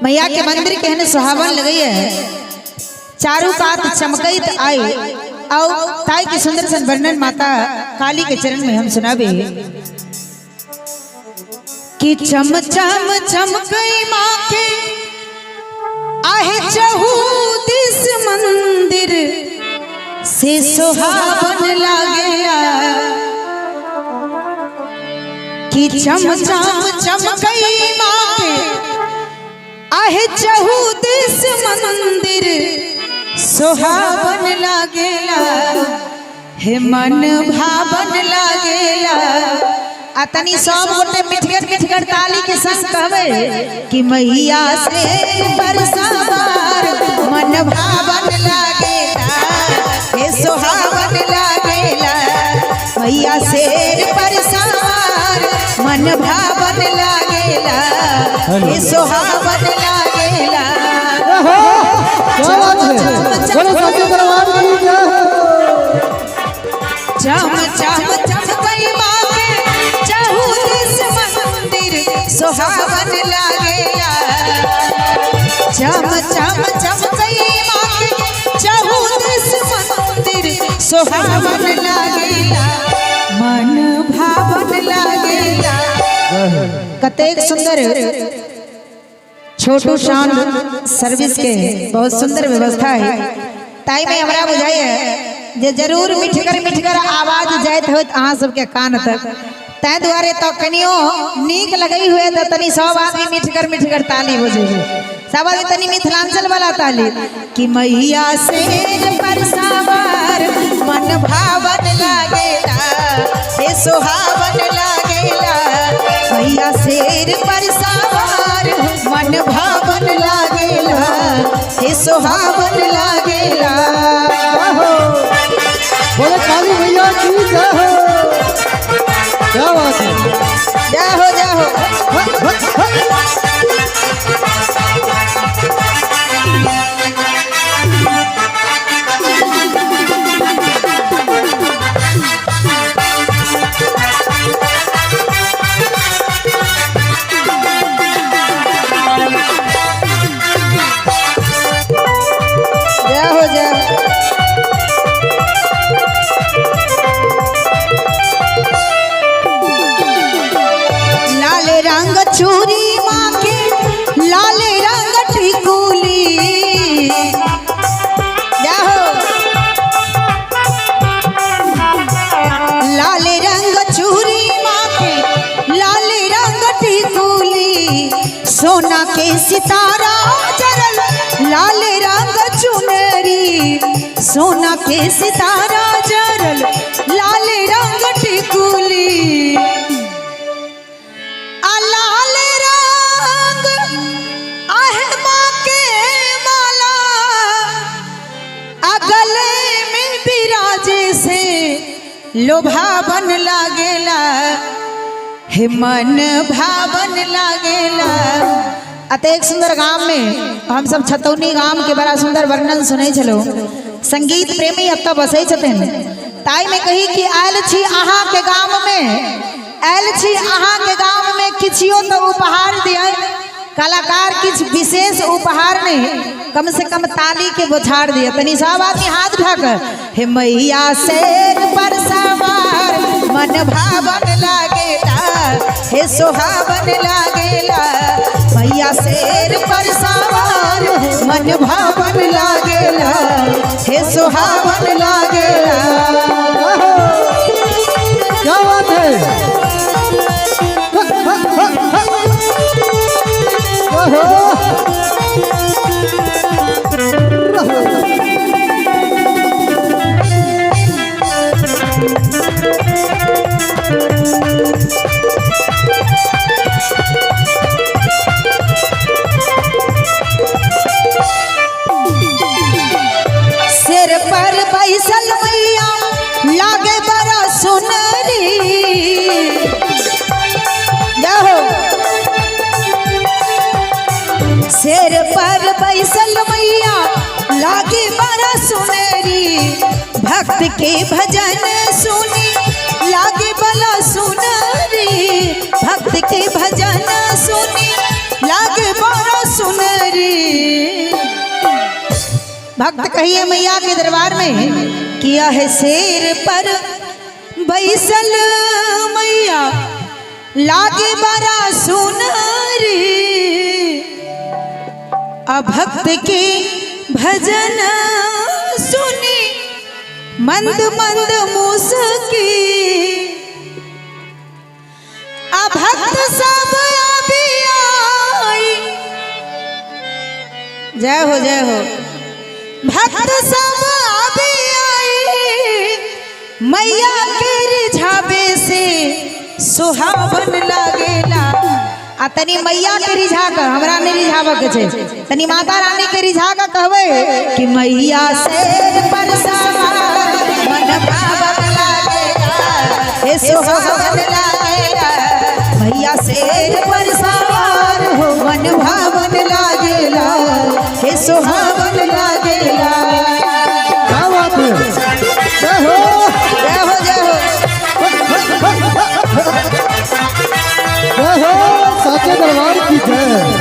मैया के मंदिर के हने सुहावन लगई है, चारों कात चमकई आई और ताई के सुंदर सन वर्णन माता काली के चरण में हम सुनावे कि चम चम चमकई माँ के आहे चहु दिस मंदिर से सुहावन लागेला कि चम चम चमकई माँ के आहे चहु दिस मंदिर सुहावन लागेला हे मन भावन लागेला। अतनी सब गोटे मिठगर ताली के संग कहवे कि मैया से बरसावार मन भावन लागेला हे सुहावन लागेला। मैया से बरसावार मन भावन लागेला हे सुहावन लागेला। चम चम चमकई माँ के चहु दिस मंदिर सुहावन लागेला। चम चम चमकई माँ के चहु दिस मंदिर सुहावन लागेला मन भावन लागेला। कतेक सुंदर छोटू शान सर्विस के बहुत सुंदर व्यवस्था है। ताई में हमरा बुझाई है जे जरूर मिठगर आवाज जात हो अहाँ सबके कान तक, तै दुआरे तो कनियो नीक लगई हुए तो तनी सब आदमी मिठगर ताली बजे सब आदमी तनी मिथिलांचल वाला ताली कि मैया से बरसावार मन भावन लागेला हे सुहावन लागेला। मैया शेर बरसावार मन भावन लागेला हे सुहावन लागेला। बोले काली मैया की जय हो। क्या बात है, जय हो जय हो। जय हो जय हो। रंग चूरी माँ के लाल रंग टिकुली जाहो लाल रंग चूरी माँ के लाल रंग टिकुली सोना के सितारा जरल लाल रंग चुनरी सोना के सितारा जरल लाल रंग टिकुली लाल रंग आहे माँ के माला गले में बिराजे से लोभावन लागेला हे मन भावन लागेला। अतेक सुंदर गांव में हम सब छतौनी गांव के बड़ा सुंदर वर्णन सुने चलो संगीत प्रेमी अब तो बसे छथिन। ताई में कही कि आयल छी अहाँ के गांव में आयल छी अहाँ के गांव में किछियो तो उपहार दिया कलाकार किछ विशेष उपहार नहीं कम से कम ताली के बोछार दिया तनी सब आदमी हाथ उठाकर हे मैया शेर पर सवार मन भावन लागेला हे सुहावन लागेला। मैया शेर पर सवार मन भावन लागेला हे सुहावन लागेला। क्या बात है, सिर पर बैसल मैया लागे बड़ा सुनरी जाहो सिर पर बैसल मैया लागे बड़ा सुनरी भक्त के भजन सुनी लागे बड़ा सुनरी भक्त के भजन सुनी लागे बड़ा सुनरी भक्त कहिए मैया के दरबार में किया है शेर पर बैसल मैया लागे बड़ा सुनारी भक्त के भजन सुनी मंद मंद मुस्की भक्त सब अभी आई। जय हो जय हो। भक्त सब अभी आई मैया के रिझावे से सुहावन लागेला। तनी मैया के रिझा कर हमरा नहीं रिझाव के छे, तनी माता रानी के रिझा का कहवे कि मैया शेर पर सवार मन भावन लागेला हे सुहावन लागेला। मैया शेर पर सवार हो मन भावन लागेला हे सुहावन लागेला। क्या बात है, जय हो जय हो जय हो। जय हो, साचे दरबार की जय।